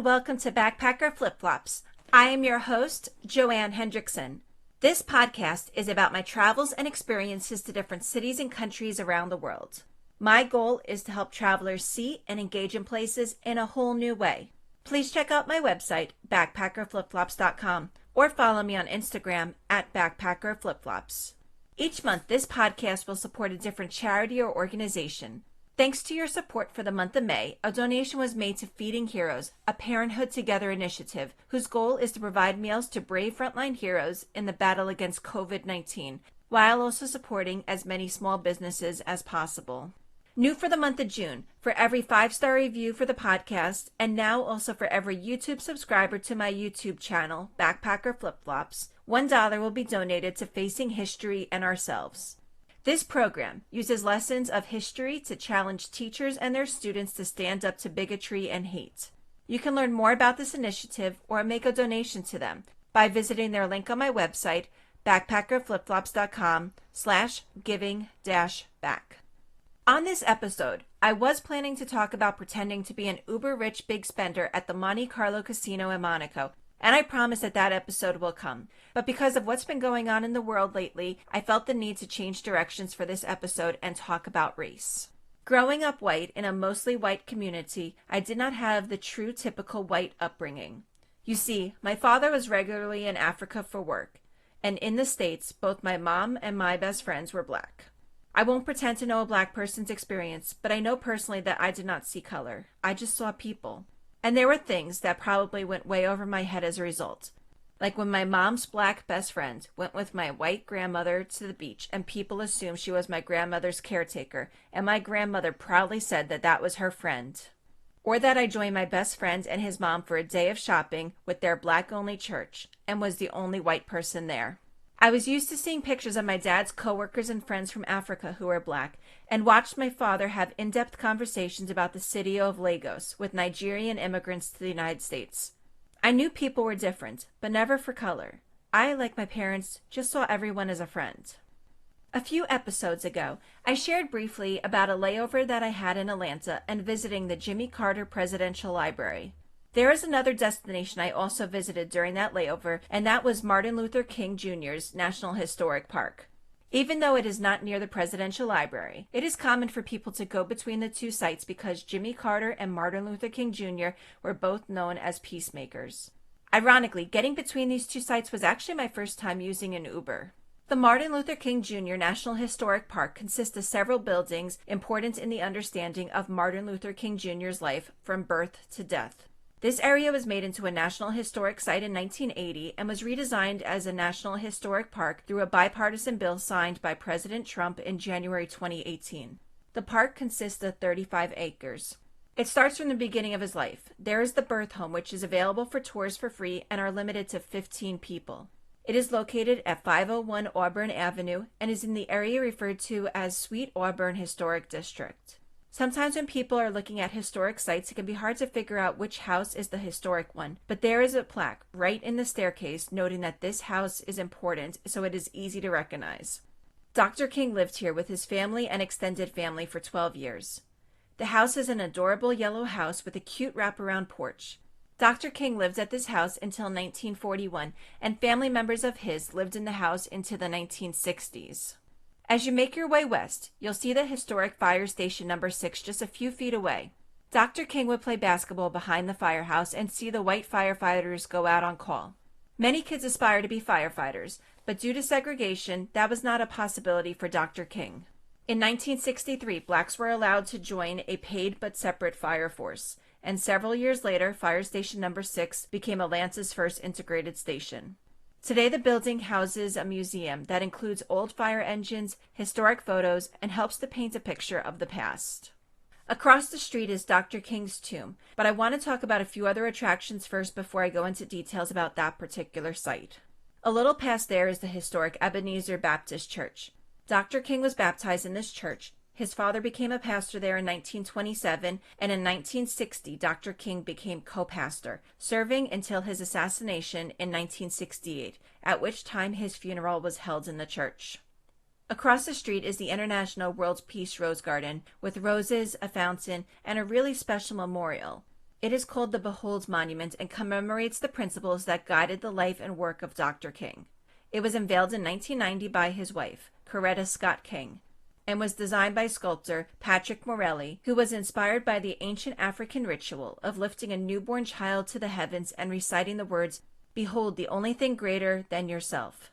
welcome to Backpacker Flip-Flops. I am your host, Joanne Hendrickson. This podcast is about my travels and experiences to different cities and countries around the world. My goal is to help travelers see and engage in places in a whole new way. Please check out my website, backpackerflipflops.com, or follow me on Instagram at backpackerflipflops. Each month, this podcast will support a different charity or organization. Thanks to your support for the month of May, a donation was made to Feeding Heroes, a Parenthood Together initiative, whose goal is to provide meals to brave frontline heroes in the battle against COVID-19, while also supporting as many small businesses as possible. New for the month of June, for every 5-star review for the podcast, and now also for every YouTube subscriber to my YouTube channel, Backpacker Flip-Flops, $1 will be donated to Facing History and Ourselves. This program uses lessons of history to challenge teachers and their students to stand up to bigotry and hate. You can learn more about this initiative or make a donation to them by visiting their link on my website, backpackerflipflops.com/giving-back. On this episode, I was planning to talk about pretending to be an uber-rich big spender at the Monte Carlo Casino in Monaco, and I promise that episode will come. But because of what's been going on in the world lately, I felt the need to change directions for this episode and talk about race. Growing up white in a mostly white community, I did not have the true typical white upbringing. You see, my father was regularly in Africa for work, and in the States, both my mom and my best friends were black. I won't pretend to know a black person's experience, but I know personally that I did not see color. I just saw people. And there were things that probably went way over my head as a result. Like when my mom's black best friend went with my white grandmother to the beach and people assumed she was my grandmother's caretaker, and my grandmother proudly said that was her friend. Or that I joined my best friend and his mom for a day of shopping with their black-only church and was the only white person there. I was used to seeing pictures of my dad's coworkers and friends from Africa who were black, and watched my father have in-depth conversations about the city of Lagos with Nigerian immigrants to the United States. I knew people were different, but never for color. I, like my parents, just saw everyone as a friend. A few episodes ago, I shared briefly about a layover that I had in Atlanta and visiting the Jimmy Carter Presidential Library. There is another destination I also visited during that layover, and that was Martin Luther King Jr.'s National Historic Park. Even though it is not near the Presidential Library, it is common for people to go between the two sites because Jimmy Carter and Martin Luther King Jr. were both known as peacemakers. Ironically, getting between these two sites was actually my first time using an Uber. The Martin Luther King Jr. National Historic Park consists of several buildings important in the understanding of Martin Luther King Jr.'s life from birth to death. This area was made into a National Historic Site in 1980 and was redesigned as a National Historic Park through a bipartisan bill signed by President Trump in January 2018. The park consists of 35 acres. It starts from the beginning of his life. There is the birth home, which is available for tours for free and are limited to 15 people. It is located at 501 Auburn Avenue and is in the area referred to as Sweet Auburn Historic District. Sometimes when people are looking at historic sites, it can be hard to figure out which house is the historic one, but there is a plaque right in the staircase noting that this house is important, so it is easy to recognize. Dr. King lived here with his family and extended family for 12 years. The house is an adorable yellow house with a cute wraparound porch. Dr. King lived at this house until 1941, and family members of his lived in the house into the 1960s. As you make your way west, you'll see the historic Fire Station number 6 just a few feet away. Dr. King would play basketball behind the firehouse and see the white firefighters go out on call. Many kids aspire to be firefighters, but due to segregation, that was not a possibility for Dr. King. In 1963, blacks were allowed to join a paid but separate fire force, and several years later, Fire Station number 6 became Atlanta's first integrated station. Today, the building houses a museum that includes old fire engines, historic photos, and helps to paint a picture of the past. Across the street is Dr. King's tomb, but I want to talk about a few other attractions first before I go into details about that particular site. A little past there is the historic Ebenezer Baptist Church. Dr. King was baptized in this church. His father became a pastor there in 1927, and in 1960, Dr. King became co-pastor, serving until his assassination in 1968, at which time his funeral was held in the church. Across the street is the International World Peace Rose Garden, with roses, a fountain, and a really special memorial. It is called the Behold Monument and commemorates the principles that guided the life and work of Dr. King. It was unveiled in 1990 by his wife, Coretta Scott King, and was designed by sculptor Patrick Morelli, who was inspired by the ancient African ritual of lifting a newborn child to the heavens and reciting the words, "Behold the only thing greater than yourself."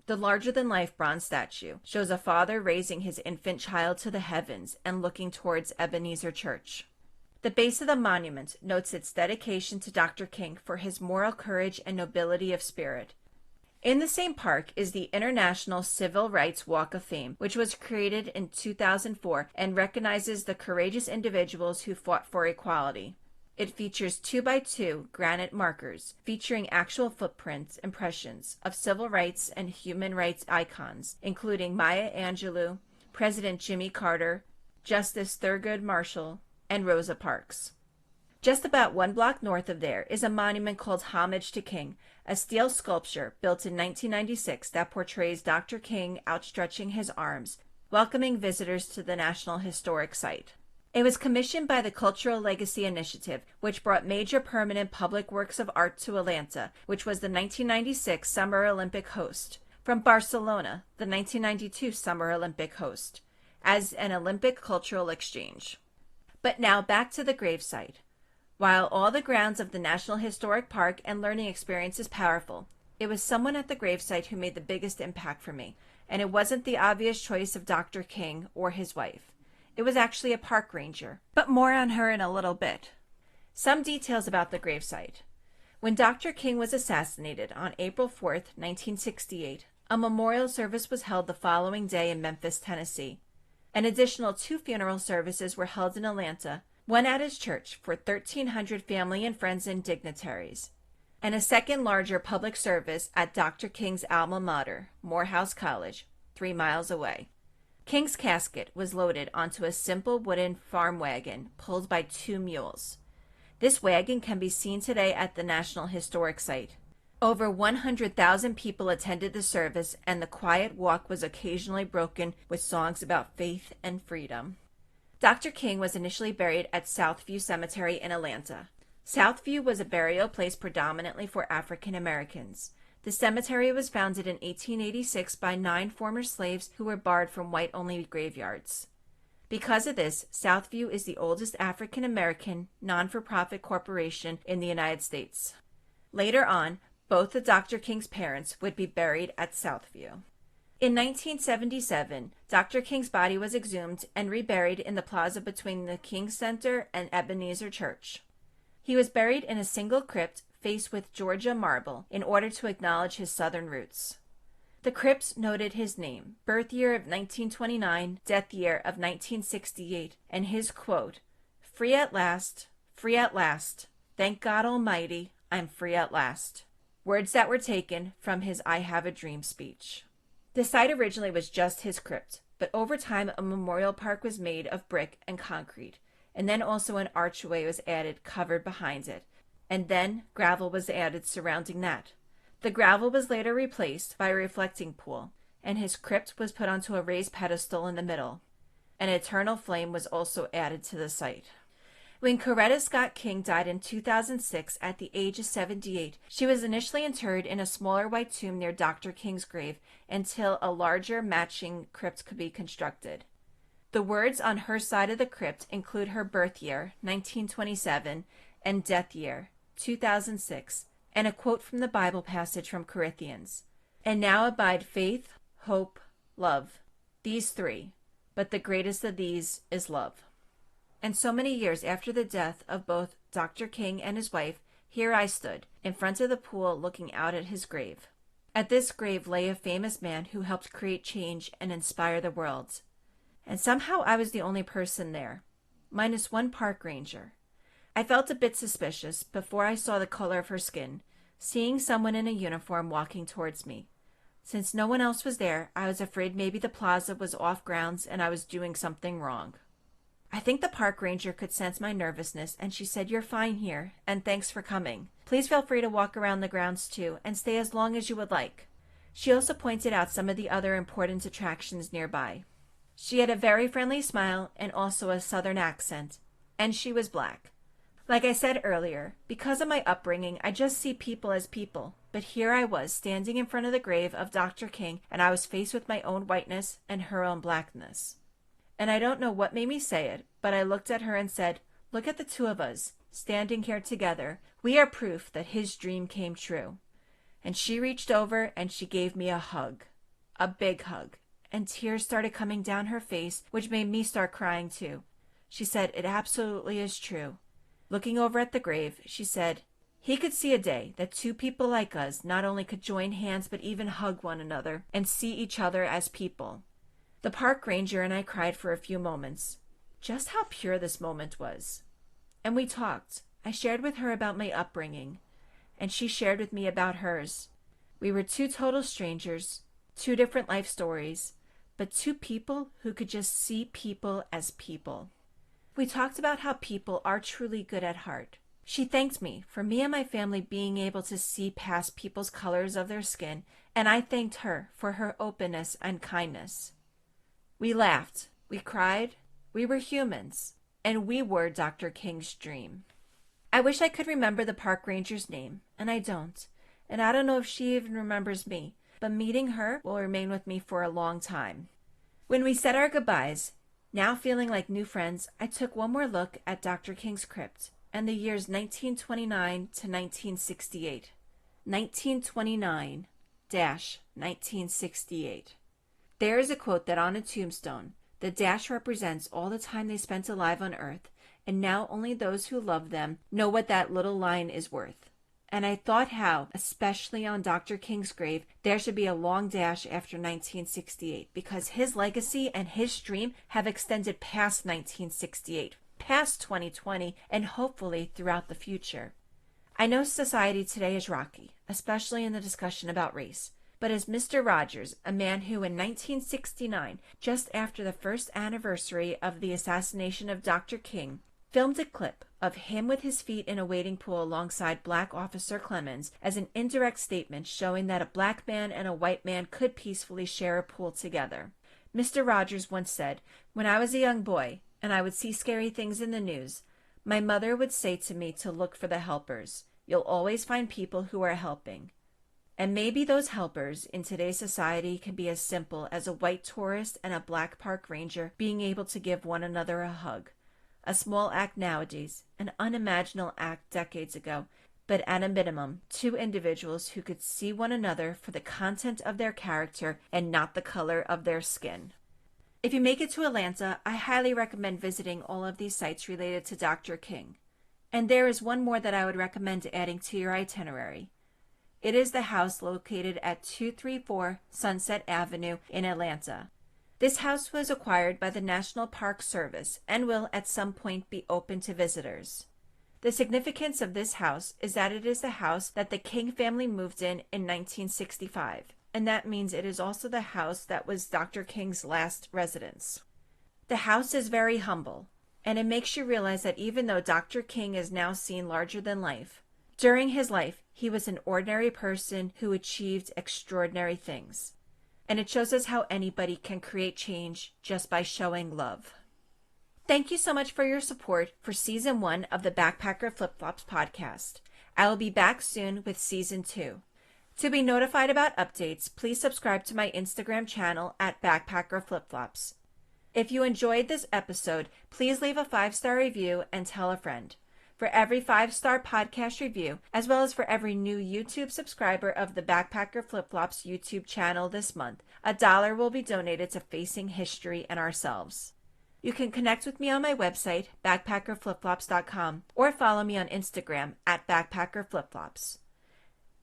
The larger-than-life bronze statue shows a father raising his infant child to the heavens and looking towards Ebenezer Church. The base of the monument notes its dedication to Dr. King for his moral courage and nobility of spirit. In the same park is the International Civil Rights Walk of Fame, which was created in 2004 and recognizes the courageous individuals who fought for equality. It features 2x2 granite markers featuring actual footprint impressions of civil rights and human rights icons, including Maya Angelou, President Jimmy Carter, Justice Thurgood Marshall, and Rosa Parks. Just about 1 block north of there is a monument called Homage to King, a steel sculpture built in 1996 that portrays Dr. King outstretching his arms, welcoming visitors to the National Historic Site. It was commissioned by the Cultural Legacy Initiative, which brought major permanent public works of art to Atlanta, which was the 1996 Summer Olympic host, from Barcelona, the 1992 Summer Olympic host, as an Olympic cultural exchange. But now back to the gravesite. While all the grounds of the National Historic Park and learning experience is powerful, it was someone at the gravesite who made the biggest impact for me, and it wasn't the obvious choice of Dr. King or his wife. It was actually a park ranger, but more on her in a little bit. Some details about the gravesite. When Dr. King was assassinated on April 4th, 1968, a memorial service was held the following day in Memphis, Tennessee. An additional 2 funeral services were held in Atlanta, one at his church for 1,300 family and friends and dignitaries, and a second larger public service at Dr. King's alma mater, Morehouse College, 3 miles away. King's casket was loaded onto a simple wooden farm wagon pulled by 2 mules. This wagon can be seen today at the National Historic Site. Over 100,000 people attended the service, and the quiet walk was occasionally broken with songs about faith and freedom. Dr. King was initially buried at Southview Cemetery in Atlanta. Southview was a burial place predominantly for African Americans. The cemetery was founded in 1886 by 9 former slaves who were barred from white-only graveyards. Because of this, Southview is the oldest African American non-for-profit corporation in the United States. Later on, both of Dr. King's parents would be buried at Southview. In 1977, Dr. King's body was exhumed and reburied in the plaza between the King Center and Ebenezer Church. He was buried in a single crypt faced with Georgia marble in order to acknowledge his southern roots. The crypts noted his name, birth year of 1929, death year of 1968, and his quote, free at last, thank God Almighty, I'm free at last." Words that were taken from his I Have a Dream speech. The site originally was just his crypt, but over time a memorial park was made of brick and concrete, and then also an archway was added covered behind it, and then gravel was added surrounding that. The gravel was later replaced by a reflecting pool, and his crypt was put onto a raised pedestal in the middle. An eternal flame was also added to the site. When Coretta Scott King died in 2006 at the age of 78, she was initially interred in a smaller white tomb near Dr. King's grave until a larger matching crypt could be constructed. The words on her side of the crypt include her birth year, 1927, and death year, 2006, and a quote from the Bible passage from Corinthians. "And now abide faith, hope, love, these 3, but the greatest of these is love." And so many years after the death of both Dr. King and his wife, here I stood, in front of the pool looking out at his grave. At this grave lay a famous man who helped create change and inspire the world. And somehow I was the only person there, minus one park ranger. I felt a bit suspicious before I saw the color of her skin, seeing someone in a uniform walking towards me. Since no one else was there, I was afraid maybe the plaza was off grounds and I was doing something wrong. I think the park ranger could sense my nervousness, and she said, "You're fine here, and thanks for coming. Please feel free to walk around the grounds too, and stay as long as you would like." She also pointed out some of the other important attractions nearby. She had a very friendly smile and also a southern accent, and she was black. Like I said earlier, because of my upbringing, I just see people as people. But here I was, standing in front of the grave of Dr. King, and I was faced with my own whiteness and her own blackness. And I don't know what made me say it, but I looked at her and said, "Look at the two of us, standing here together. We are proof that his dream came true." And she reached over and she gave me a hug. A big hug. And tears started coming down her face, which made me start crying too. She said, "It absolutely is true." Looking over at the grave, she said, "He could see a day that two people like us not only could join hands but even hug one another and see each other as people." The park ranger and I cried for a few moments. Just how pure this moment was. And we talked. I shared with her about my upbringing, and she shared with me about hers. We were two total strangers, two different life stories, but two people who could just see people as people. We talked about how people are truly good at heart. She thanked me for me and my family being able to see past people's colors of their skin, and I thanked her for her openness and kindness. We laughed, we cried, we were humans, and we were Dr. King's dream. I wish I could remember the park ranger's name, and I don't. And I don't know if she even remembers me, but meeting her will remain with me for a long time. When we said our goodbyes, now feeling like new friends, I took one more look at Dr. King's crypt and the years 1929 to 1968. 1929-1968. There is a quote that on a tombstone, the dash represents all the time they spent alive on earth, and now only those who love them know what that little line is worth. And I thought how, especially on Dr. King's grave, there should be a long dash after 1968, because his legacy and his dream have extended past 1968, past 2020, and hopefully throughout the future. I know society today is rocky, especially in the discussion about race. But as Mr. Rogers, a man who in 1969, just after the first anniversary of the assassination of Dr. King, filmed a clip of him with his feet in a wading pool alongside Black Officer Clemens as an indirect statement showing that a black man and a white man could peacefully share a pool together. Mr. Rogers once said, "When I was a young boy and I would see scary things in the news, my mother would say to me to look for the helpers. You'll always find people who are helping." And maybe those helpers in today's society can be as simple as a white tourist and a black park ranger being able to give one another a hug. A small act nowadays, an unimaginable act decades ago, but at a minimum, two individuals who could see one another for the content of their character and not the color of their skin. If you make it to Atlanta, I highly recommend visiting all of these sites related to Dr. King. And there is one more that I would recommend adding to your itinerary. It is the house located at 234 Sunset Avenue in Atlanta. This house was acquired by the National Park Service and will at some point be open to visitors. The significance of this house is that it is the house that the King family moved in 1965, and that means it is also the house that was Dr. King's last residence. The house is very humble, and it makes you realize that even though Dr. King is now seen larger than life, during his life he was an ordinary person who achieved extraordinary things. And it shows us how anybody can create change just by showing love. Thank you so much for your support for Season 1 of the Backpacker Flip-Flops podcast. I will be back soon with Season 2. To be notified about updates, please subscribe to my Instagram channel at Backpacker Flip-Flops. If you enjoyed this episode, please leave a 5-star review and tell a friend. For every 5-star podcast review, as well as for every new YouTube subscriber of the Backpacker Flip-Flops YouTube channel this month, $1 will be donated to Facing History and Ourselves. You can connect with me on my website, backpackerflipflops.com, or follow me on Instagram at backpackerflipflops.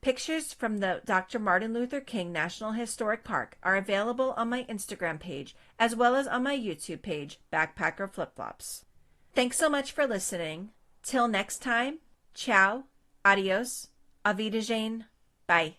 Pictures from the Dr. Martin Luther King National Historic Park are available on my Instagram page, as well as on my YouTube page, Backpacker Flip-Flops. Thanks so much for listening. Till next time, ciao, adios, auf Wiedersehen, bye.